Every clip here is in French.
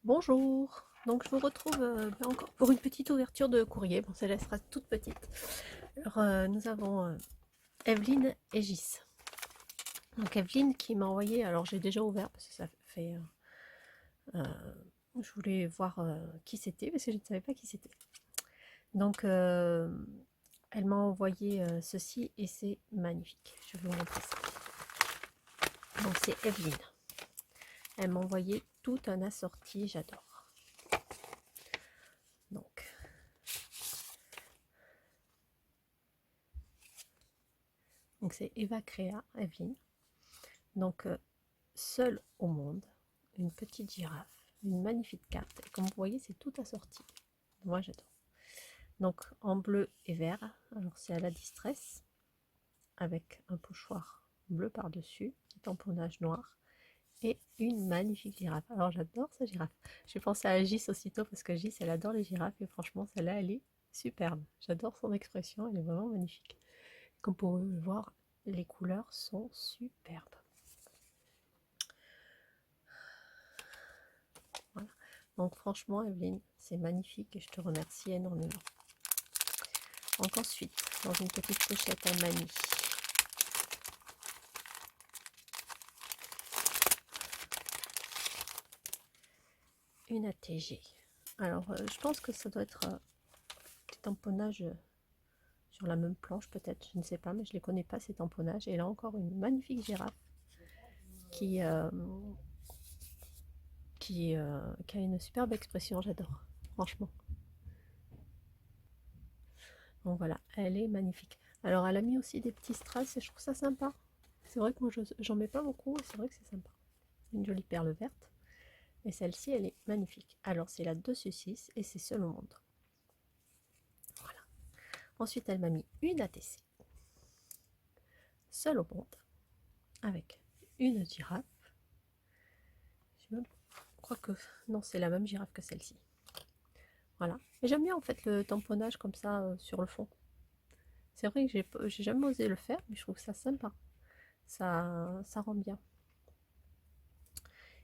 Bonjour, donc je vous retrouve encore pour une petite ouverture de courrier. Bon, celle-là sera toute petite. Alors, nous avons Evelyne et Gis. Donc Evelyne qui m'a envoyé, alors j'ai déjà ouvert parce que ça fait... je voulais voir qui c'était parce que je ne savais pas qui c'était. Donc elle m'a envoyé ceci et c'est magnifique. Je vais vous montrer ça. Donc c'est Evelyne. Elle m'a envoyé tout un assorti, j'adore. Donc c'est Eva Créa, Evelyne. Donc seule au monde, une petite girafe, une magnifique carte. Et comme vous voyez, c'est tout assorti. Moi, j'adore. Donc en bleu et vert, alors c'est à la distress, avec un pochoir bleu par-dessus, petit tamponnage noir, et une magnifique girafe. Alors j'adore cette girafe. J'ai pensé à Gis aussitôt parce que Gis, elle adore les girafes et franchement, celle-là, elle est superbe. J'adore son expression, elle est vraiment magnifique. Comme vous pouvez le voir, les couleurs sont superbes. Voilà. Donc franchement, Evelyne, c'est magnifique et je te remercie énormément. Donc ensuite, dans une petite pochette à manie, une ATG. Alors, je pense que ça doit être des tamponnages sur la même planche peut-être, je ne sais pas, mais je ne les connais pas ces tamponnages. Et là encore, une magnifique girafe qui a une superbe expression, j'adore, franchement. Donc voilà, elle est magnifique. Alors elle a mis aussi des petits strass et je trouve ça sympa. C'est vrai que moi j'en mets pas beaucoup et c'est vrai que c'est sympa. Une jolie perle verte. Et celle-ci, elle est magnifique. Alors c'est la 2/6 et c'est seul au monde. Voilà. Ensuite, elle m'a mis une ATC. Seul au monde. Avec une girafe. Je crois que... Non, c'est la même girafe que celle-ci. Voilà. Et j'aime bien en fait le tamponnage comme ça sur le fond. C'est vrai que j'ai jamais osé le faire, mais je trouve ça sympa. Ça rend bien.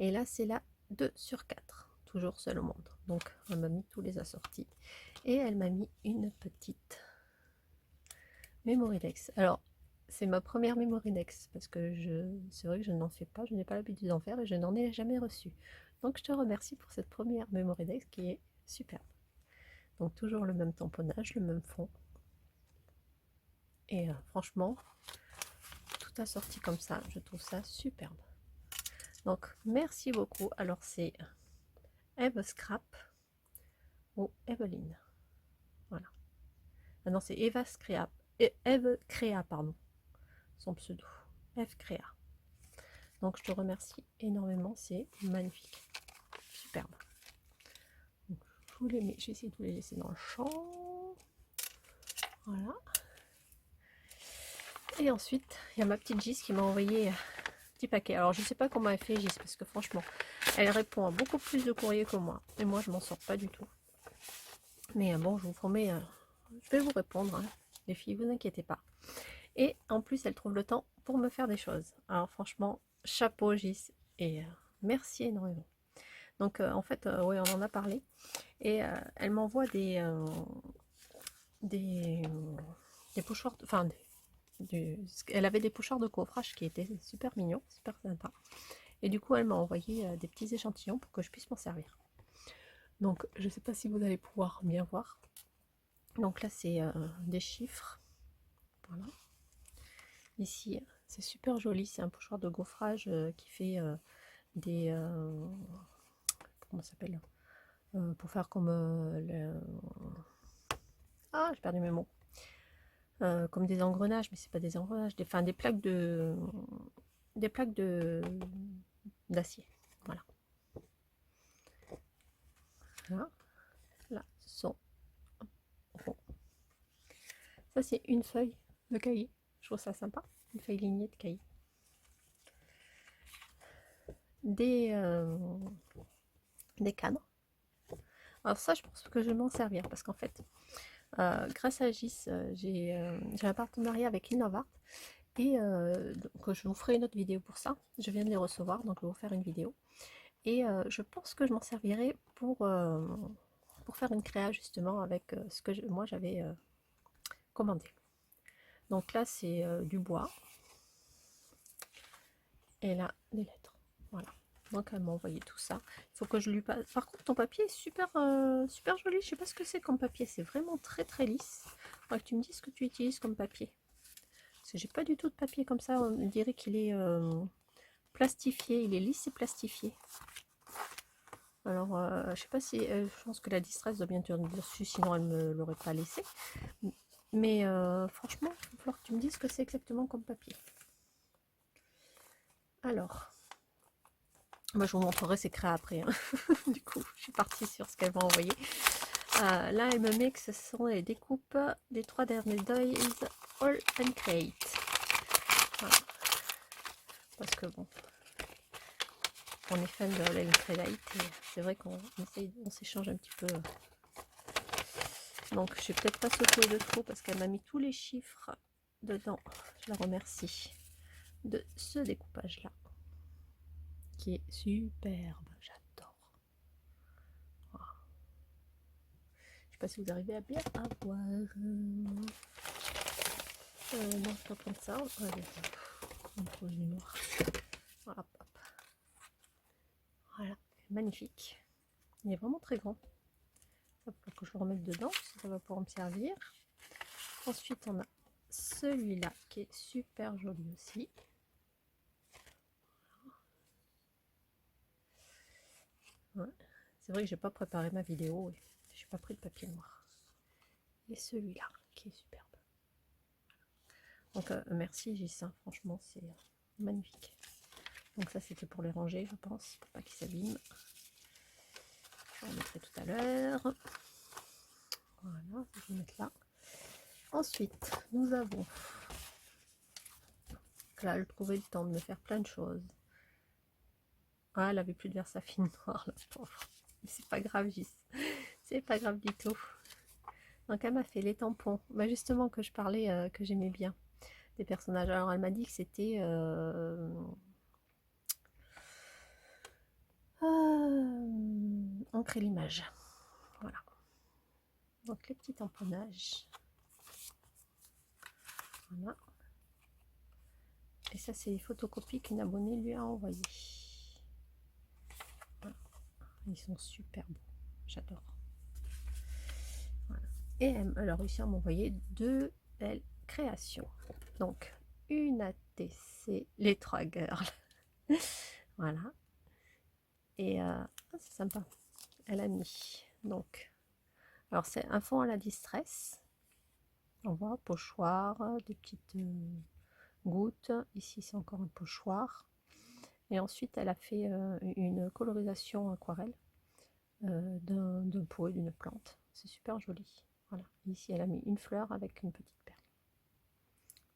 Et là, c'est la 2/4. Toujours seul au monde. Donc, elle m'a mis tous les assortis. Et elle m'a mis une petite Mémoridex. Alors, c'est ma première Mémoridex parce que c'est vrai que je n'en fais pas, je n'ai pas l'habitude d'en faire et je n'en ai jamais reçu. Donc, je te remercie pour cette première Mémoridex qui est superbe. Donc, toujours le même tamponnage, le même fond. Et franchement, tout assorti comme ça, je trouve ça superbe. Donc, merci beaucoup. Alors, c'est Eve Scrap ou Evelyne. Voilà. Ah non, c'est Eva Scrap. Eve Créa, pardon. Son pseudo. Eve Créa. Donc je te remercie énormément, c'est magnifique, superbe. Donc, je vous les mets, j'ai essayé de vous les laisser dans le champ. Voilà. Et ensuite, il y a ma petite Gis qui m'a envoyé un petit paquet. Alors je sais pas comment elle fait Gis parce que franchement, elle répond à beaucoup plus de courriers que moi. Et moi je m'en sors pas du tout. Mais bon, je vous promets, je vais vous répondre, hein. Les filles, vous inquiétez pas. Et en plus, elle trouve le temps pour me faire des choses. Alors franchement, chapeau Gis et merci énormément. Donc en fait, oui, on en a parlé. Et elle m'envoie des, des pochoirs, enfin, elle avait des pochoirs de coffrage qui étaient super mignons, super sympa. Et du coup, elle m'a envoyé des petits échantillons pour que je puisse m'en servir. Donc, je ne sais pas si vous allez pouvoir bien voir. Donc là, c'est des chiffres. Voilà. Ici, c'est super joli. C'est un pochoir de gaufrage qui fait des... comment ça s'appelle, pour faire comme ah, j'ai perdu mes mots. Comme des engrenages, mais c'est pas des engrenages, enfin des plaques d'acier. Voilà. Là, là, ce sont ça c'est une feuille de cahier. Je trouve ça sympa, une feuille lignée de cahier. Des cadres. Alors ça, je pense que je vais m'en servir parce qu'en fait, grâce à Gis, j'ai un partenariat avec Innovart et donc je vous ferai une autre vidéo pour ça. Je viens de les recevoir, donc je vais vous faire une vidéo. Et je pense que je m'en servirai pour faire une créa justement avec ce que moi j'avais commandé. Donc là c'est du bois et là des lettres. Voilà. Donc elle m'a envoyé tout ça. Il faut que je lui passe. Par contre ton papier est super super joli. Je sais pas ce que c'est comme papier. C'est vraiment très très lisse. Faudrait que tu me dises ce que tu utilises comme papier. Parce que j'ai pas du tout de papier comme ça. On dirait qu'il est plastifié. Il est lisse et plastifié. Alors, je sais pas si... je pense que la distress doit bien être dessus, sinon elle me l'aurait pas laissé. Mais franchement, il va falloir que tu me dises ce que c'est exactement comme papier. Alors, moi je vous montrerai ses créas après. Hein. Du coup, je suis partie sur ce qu'elle m'a envoyé. Là, elle me met que ce sont les découpes des 3 derniers Days All and Create. Voilà. Parce que bon... On est fan de All and Create et c'est vrai qu'on s'échange un petit peu. Donc je vais peut-être pas sauter de trop parce qu'elle m'a mis tous les chiffres dedans. Je la remercie de ce découpage là qui est superbe, j'adore. Voilà. Je sais pas si vous arrivez à bien avoir. Non, je vais pas prendre ça. On du noir. Voilà, hop. Voilà, magnifique. Il est vraiment très grand. Il faut que je le remette dedans, ça va pouvoir me servir. Ensuite, on a celui-là qui est super joli aussi. Ouais. C'est vrai que j'ai pas préparé ma vidéo et j'ai pas pris de papier noir. Et celui-là qui est superbe. Donc merci Gissin, franchement c'est magnifique. Donc ça c'était pour les ranger je pense, pour pas qu'ils s'abîment. Je remettrai tout à l'heure. Voilà, je vais mettre là. Ensuite, nous avons... Là, elle trouvait le temps de me faire plein de choses. Ah, elle avait plus de Versafine noire, la pauvre. Mais c'est pas grave, Gis. C'est pas grave du tout. Donc, elle m'a fait les tampons. Bah, justement, que je parlais, que j'aimais bien des personnages. Alors, elle m'a dit que c'était... ancrer l'image. Voilà. Donc, les petits tamponnages. Voilà. Et ça, c'est les photocopies qu'une abonnée lui a envoyées. Voilà. Ils sont super beaux. J'adore. Voilà. Et elle a réussi à m'envoyer 2 belles créations. Donc, une ATC, les 3 girls. Voilà. Et c'est sympa. Elle a mis. Donc, alors c'est un fond à la distress. On voit, pochoir, des petites gouttes. Ici, c'est encore un pochoir. Et ensuite, elle a fait une colorisation aquarelle d'un pot et d'une plante. C'est super joli. Voilà. Ici, elle a mis une fleur avec une petite perle.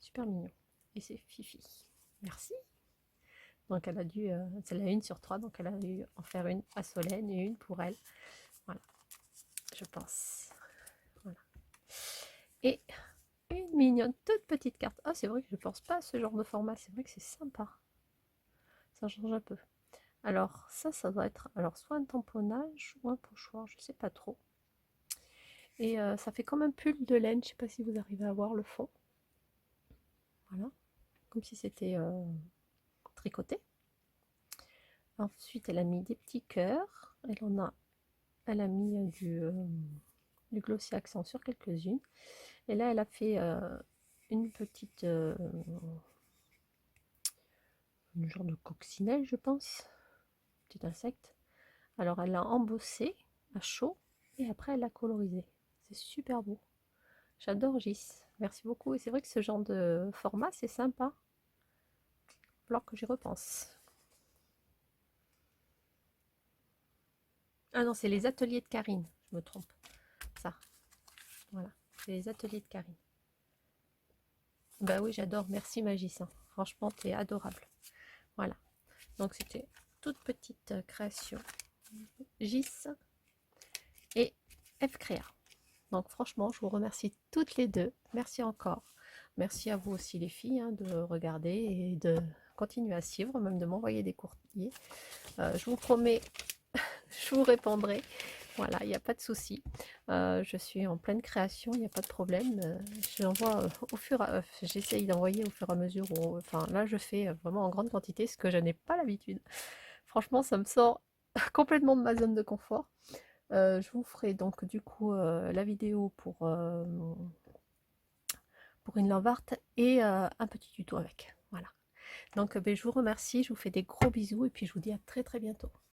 Super mignon. Et c'est Fifi. Merci. Donc, elle a dû... c'est la 1 sur 3, donc elle a dû en faire une à Solène et une pour elle. Voilà. Je pense. Voilà. Et une mignonne toute petite carte. Ah, c'est vrai que je pense pas à ce genre de format. C'est vrai que c'est sympa. Ça change un peu. Alors, ça doit être alors soit un tamponnage ou un pochoir, je sais pas trop. Et ça fait comme un pull de laine, je sais pas si vous arrivez à voir le fond. Voilà, comme si c'était tricoté. Ensuite, elle a mis des petits cœurs. Elle a mis du glossy accent sur quelques-unes. Et là, elle a fait une petite... une genre de coccinelle, je pense. Petit insecte. Alors, elle l'a embossé à chaud et après, elle l'a colorisé. C'est super beau. J'adore Gis. Merci beaucoup. Et c'est vrai que ce genre de format, c'est sympa. Alors que j'y repense. Ah non, c'est les ateliers de Karine. Je me trompe. Ça. Voilà. C'est les ateliers de Karine. Bah oui, j'adore. Merci Magis. Franchement, t'es adorable. Voilà. Donc, c'était toute petite création. Gis et F Créa. Donc, franchement, je vous remercie toutes les deux. Merci encore. Merci à vous aussi, les filles, hein, de regarder et de continuer à suivre, même de m'envoyer des courriers. Je vous promets, je vous répondrai. Voilà, il n'y a pas de souci. Je suis en pleine création, il n'y a pas de problème. J'envoie au fur et j'essaye d'envoyer au fur et à mesure. Enfin, là, je fais vraiment en grande quantité, ce que je n'ai pas l'habitude. Franchement, ça me sort complètement de ma zone de confort. Je vous ferai donc du coup la vidéo pour une love art et un petit tuto avec. Voilà. Donc ben, je vous remercie, je vous fais des gros bisous et puis je vous dis à très très bientôt.